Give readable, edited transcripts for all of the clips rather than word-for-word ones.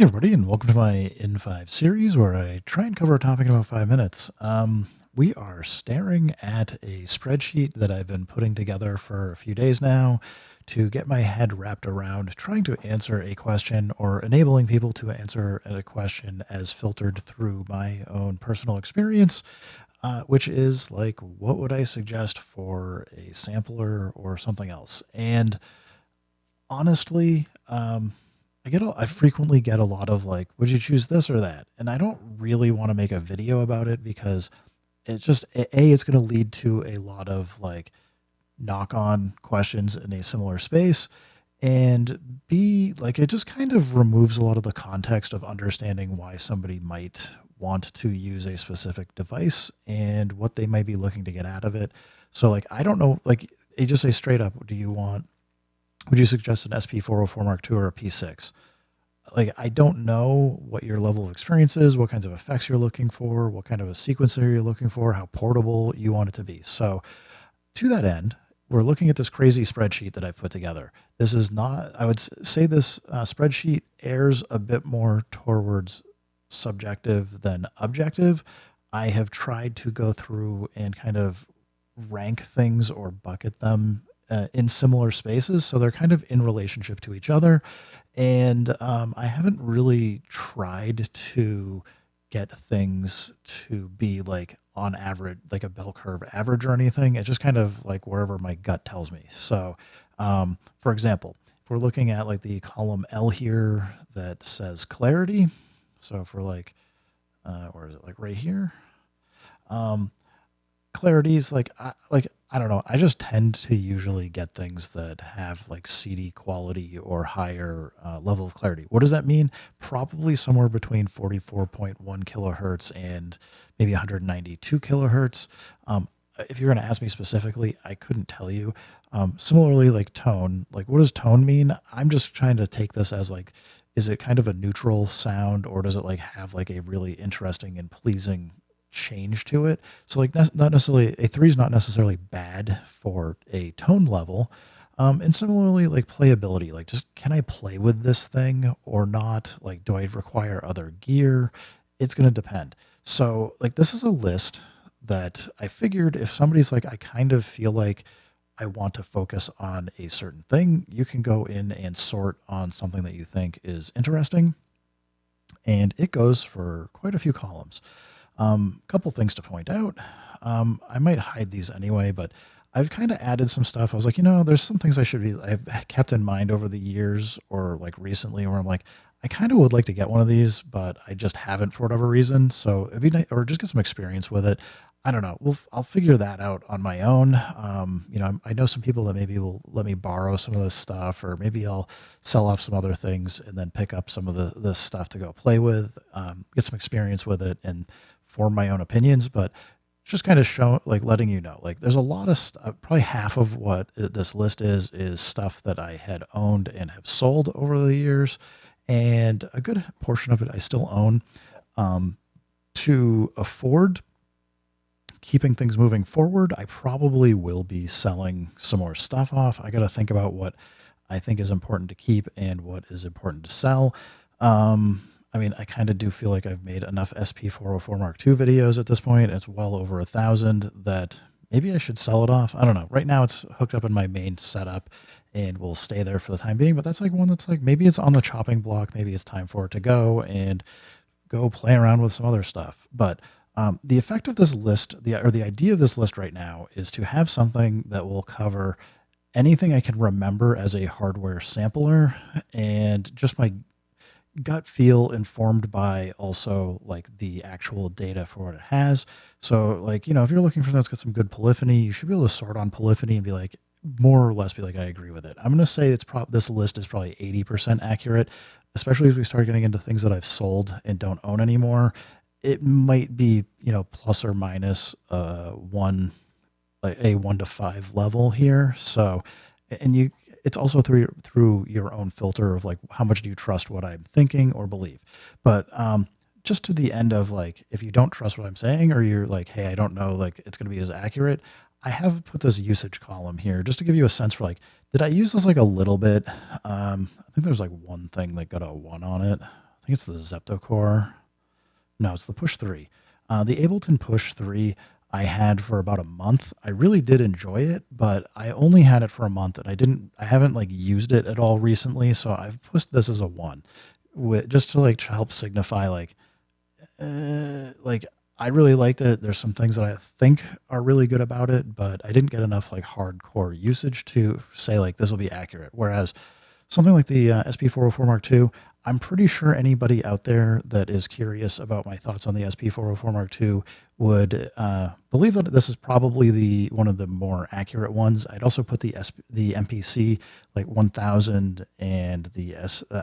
Hey everybody, and welcome to my in5 series where I try and cover a topic in about 5 minutes. We are staring at a spreadsheet that I've been putting together for a few days now to get my head wrapped around trying to answer a question or enabling people to answer a question as filtered through my own personal experience, which is like, what would I suggest for a sampler or something else? And honestly, I frequently get a lot of like, would you choose this or that? And I don't really want to make a video about it because it's just it's going to lead to a lot of like knock-on questions in a similar space, and B, like it just kind of removes a lot of the context of understanding why somebody might want to use a specific device and what they might be looking to get out of it. So like I don't know, like they just say straight up, would you suggest an SP404 Mark II or a P6? Like, I don't know what your level of experience is, what kinds of effects you're looking for, what kind of a sequencer you're looking for, how portable you want it to be. So, to that end, we're looking at this crazy spreadsheet that I've put together. This is not, I would say this spreadsheet airs a bit more towards subjective than objective. I have tried to go through and kind of rank things or bucket them in similar spaces. So they're kind of in relationship to each other. And I haven't really tried to get things to be like on average, like a bell curve average or anything. It's just kind of like wherever my gut tells me. So, for example, if we're looking at like the column L here that says clarity, so if we're like, where is it? Like right here. Um, Clarity's like I don't know. I just tend to usually get things that have like CD quality or higher level of clarity. What does that mean? Probably somewhere between 44.1 kilohertz and maybe 192 kilohertz. If you're going to ask me specifically, I couldn't tell you. Similarly, like tone, like what does tone mean? I'm just trying to take this as like, is it kind of a neutral sound, or does it like have like a really interesting and pleasing change to it? So like not necessarily a three is not necessarily bad for a tone level. And similarly, like playability, like just can I play with this thing or not? Like, do I require other gear? It's going to depend. So like this is a list that I figured if somebody's like, I kind of feel like I want to focus on a certain thing, you can go in and sort on something that you think is interesting. And it goes for quite a few columns. Couple things to point out. I might hide these anyway, but I've kind of added some stuff. I was like, there's some things I've kept in mind over the years or like recently where I'm like, I kind of would like to get one of these, but I just haven't for whatever reason. So it'd be nice, or just get some experience with it. I don't know. I'll figure that out on my own. I know some people that maybe will let me borrow some of this stuff, or maybe I'll sell off some other things and then pick up some of this stuff to go play with, get some experience with it, and form my own opinions. But just kind of show, like letting you know, like there's a lot of probably half of what this list is stuff that I had owned and have sold over the years, and a good portion of it I still own. To afford keeping things moving forward, I probably will be selling some more stuff off. I got to think about what I think is important to keep and what is important to sell. I mean, I kind of do feel like I've made enough SP404 Mark II videos at this point. It's well over 1,000 that maybe I should sell it off. I don't know. Right now it's hooked up in my main setup and will stay there for the time being. But that's like one that's like maybe it's on the chopping block. Maybe it's time for it to go and go play around with some other stuff. But the effect of this list, the idea of this list right now, is to have something that will cover anything I can remember as a hardware sampler, and just my gut feel informed by also like the actual data for what it has. So like, if you're looking for something that's got some good polyphony, you should be able to sort on polyphony and be like, more or less be like, I agree with it. I'm going to say this list is probably 80% accurate, especially as we start getting into things that I've sold and don't own anymore. It might be, plus or minus one, like a 1 to 5 level here. So, and it's also through your own filter of like how much do you trust what I'm thinking or believe. But just to the end of like, if you don't trust what I'm saying, or you're like, hey, I don't know, like it's going to be as accurate, I have put this usage column here just to give you a sense for like, did I use this like a little bit? I think there's like one thing that got a 1 on it. think it's the Zeptocore. No, it's the Push 3. The Ableton Push 3 I had for about a month. I really did enjoy it, but I only had it for a month and I haven't like used it at all recently, so I've put this as a 1 just to like help signify like I really liked it. There's some things that I think are really good about it, but I didn't get enough like hardcore usage to say like this will be accurate. Whereas something like the SP404 Mark II, I'm pretty sure anybody out there that is curious about my thoughts on the SP404 Mark II would believe that this is probably the one of the more accurate ones. I'd also put the MPC like 1000 and the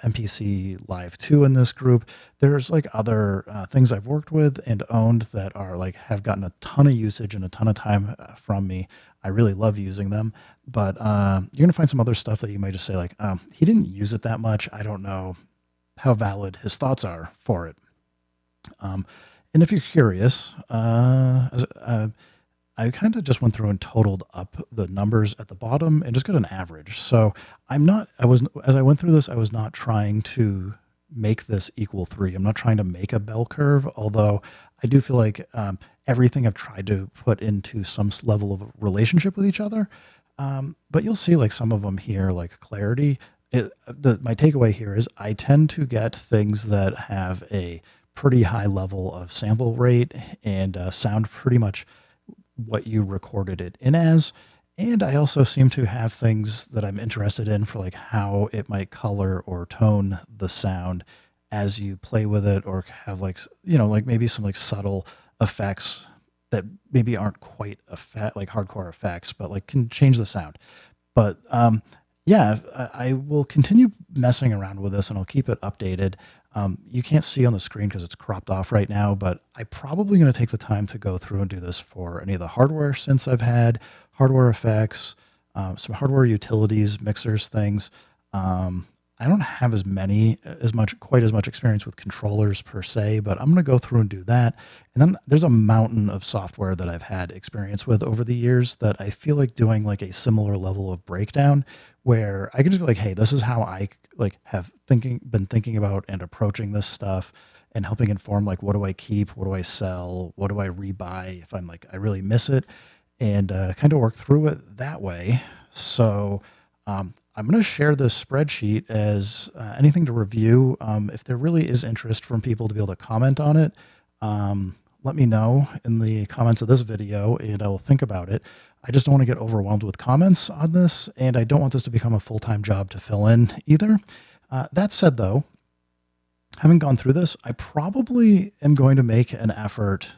MPC Live 2 in this group. There's like other things I've worked with and owned that are like have gotten a ton of usage and a ton of time from me. I really love using them, but you're gonna find some other stuff that you might just say like, he didn't use it that much. I don't know how valid his thoughts are for it. Um, and if you're curious, I kind of just went through and totaled up the numbers at the bottom and just got an average. So as I went through this, I was not trying to make this equal 3. I'm not trying to make a bell curve, although I do feel like everything I've tried to put into some level of relationship with each other. But you'll see like some of them here, like clarity. My takeaway here is I tend to get things that have a pretty high level of sample rate and sound pretty much what you recorded it in as. And I also seem to have things that I'm interested in for like how it might color or tone the sound as you play with it, or have like, like maybe some like subtle effects that maybe aren't quite like hardcore effects, but like can change the sound. But yeah, I will continue messing around with this and I'll keep it updated. You can't see on the screen because it's cropped off right now, but I'm probably going to take the time to go through and do this for any of the hardware synths I've had, hardware effects, some hardware utilities, mixers, things. I don't have quite as much experience with controllers per se, but I'm going to go through and do that. And then there's a mountain of software that I've had experience with over the years that I feel like doing like a similar level of breakdown where I can just be like, hey, this is how I like been thinking about and approaching this stuff and helping inform like what do I keep, what do I sell, what do I rebuy if I'm like I really miss it, and kind of work through it that way. So I'm going to share this spreadsheet as anything to review. If there really is interest from people to be able to comment on it, let me know in the comments of this video and I will think about it. I just don't want to get overwhelmed with comments on this, and I don't want this to become a full-time job to fill in either. That said, though, having gone through this, I probably am going to make an effort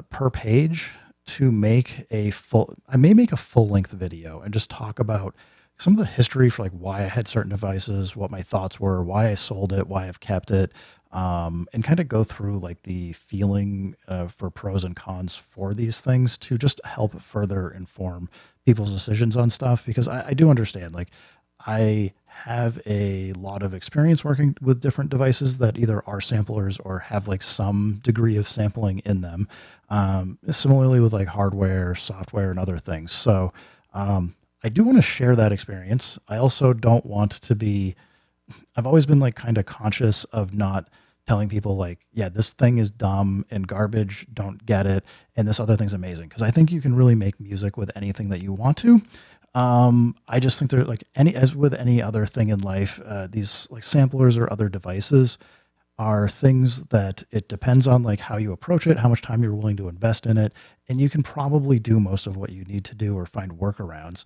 per page to make I may make a full-length video and just talk about some of the history for like why I had certain devices, what my thoughts were, why I sold it, why I've kept it, and kind of go through like the feeling for pros and cons for these things to just help further inform people's decisions on stuff. Because I do understand, like, I have a lot of experience working with different devices that either are samplers or have like some degree of sampling in them. Similarly with like hardware, software, and other things. So I do want to share that experience. I also don't want to be, I've always been like kind of conscious of not telling people like, yeah, this thing is dumb and garbage, don't get it, and this other thing's amazing. Because I think you can really make music with anything that you want to. I just think they're like as with any other thing in life, these like samplers or other devices are things that it depends on like how you approach it, how much time you're willing to invest in it, and you can probably do most of what you need to do or find workarounds.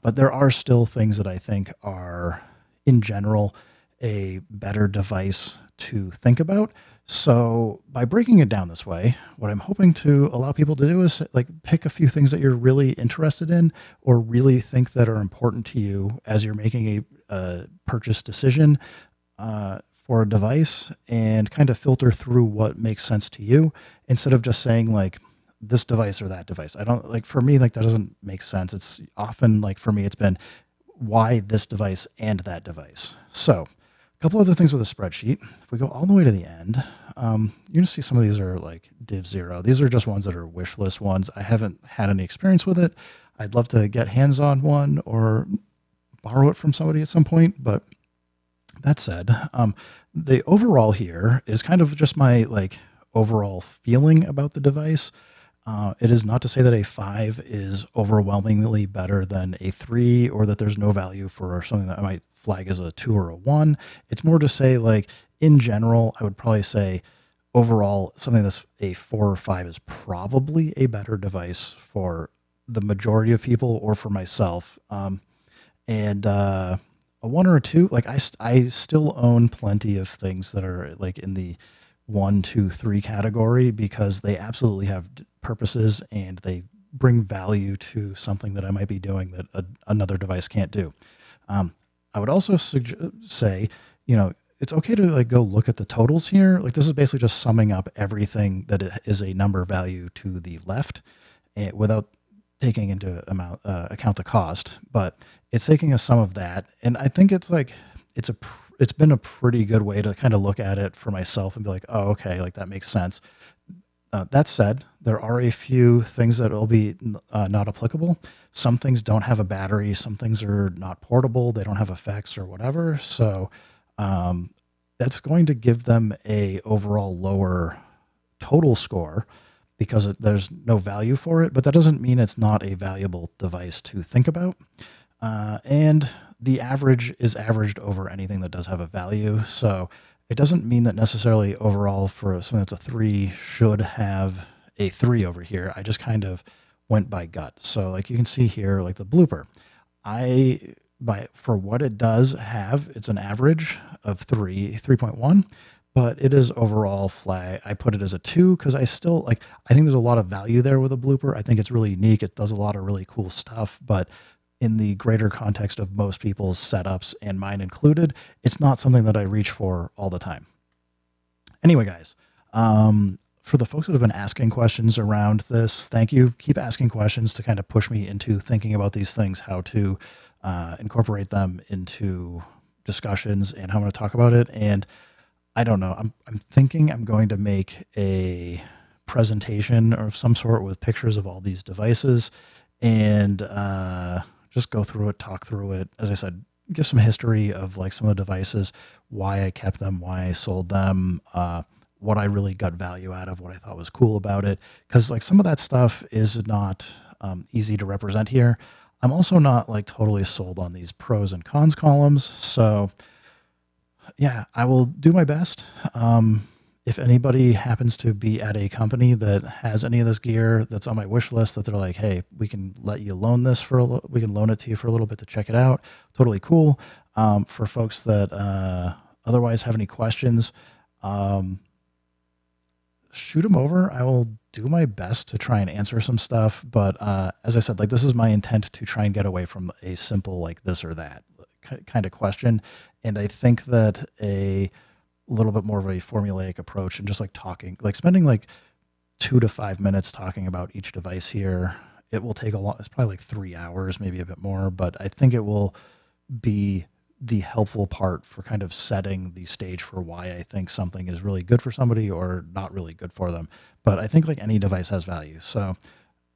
But there are still things that I think are, in general, a better device to think about. So by breaking it down this way, what I'm hoping to allow people to do is like pick a few things that you're really interested in or really think that are important to you as you're making a purchase decision for a device, and kind of filter through what makes sense to you instead of just saying like this device or that device. I don't like, for me, like that doesn't make sense. It's often like, for me, it's been why this device and that device. So a couple other things with a spreadsheet. If we go all the way to the end, you're gonna see some of these are like div 0. These are just ones that are wish list ones. I haven't had any experience with it. I'd love to get hands on one or borrow it from somebody at some point, but That said, the overall here is kind of just my like overall feeling about the device. It is not to say that a 5 is overwhelmingly better than a 3 or that there's no value for something that I might flag as a 2 or a 1. It's more to say, like, in general, I would probably say overall, something that's a 4 or 5 is probably a better device for the majority of people or for myself. And a 1 or a 2, like, I still own plenty of things that are, like, in the 1, 2, 3 category because they absolutely have purposes and they bring value to something that I might be doing that another device can't do. Um, I would also say, you know, it's okay to like go look at the totals here. Like this is basically just summing up everything that is a number value to the left, without taking into account the cost. But it's taking a sum of that, and I think it's like it's been a pretty good way to kind of look at it for myself and be like, oh, okay, like that makes sense. That said, there are a few things that will be not applicable. Some things don't have a battery. Some things are not portable. They don't have effects or whatever. So um, that's going to give them a overall lower total score because there's no value for it. But that doesn't mean it's not a valuable device to think about. And the average is averaged over anything that does have a value. So it doesn't mean that necessarily overall for something that's a 3 should have a 3 over here. I just kind of went by gut. So like you can see here, like the blooper, I for what it does have, it's an average of 3.1, but it is overall flag. I put it as a 2 because I still like, I think there's a lot of value there with a blooper. I think it's really unique. It does a lot of really cool stuff, but in the greater context of most people's setups and mine included, it's not something that I reach for all the time. Anyway, guys, for the folks that have been asking questions around this, thank you. Keep asking questions to kind of push me into thinking about these things, how to incorporate them into discussions and how I'm going to talk about it. And I don't know, I'm thinking I'm going to make a presentation of some sort with pictures of all these devices and just go through it, talk through it. As I said, give some history of like some of the devices, why I kept them, why I sold them, what I really got value out of, what I thought was cool about it. Because like some of that stuff is not easy to represent here. I'm also not like totally sold on these pros and cons columns. So yeah, I will do my best. If anybody happens to be at a company that has any of this gear that's on my wish list that they're like, hey, we can let you loan this for we can loan it to you for a little bit to check it out. Totally cool. For folks that otherwise have any questions, um, shoot them over. I will do my best to try and answer some stuff. But as I said, like this is my intent to try and get away from a simple like this or that kind of question. And I think that a little bit more of a formulaic approach and just like talking, like spending like 2 to 5 minutes talking about each device here. It will take a lot. It's probably like 3 hours, maybe a bit more, but I think it will be the helpful part for kind of setting the stage for why I think something is really good for somebody or not really good for them. But I think like any device has value. So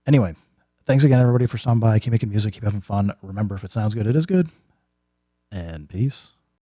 anyway, thanks again, everybody, for stopping by. Keep making music, keep having fun. Remember, if it sounds good, it is good. And peace.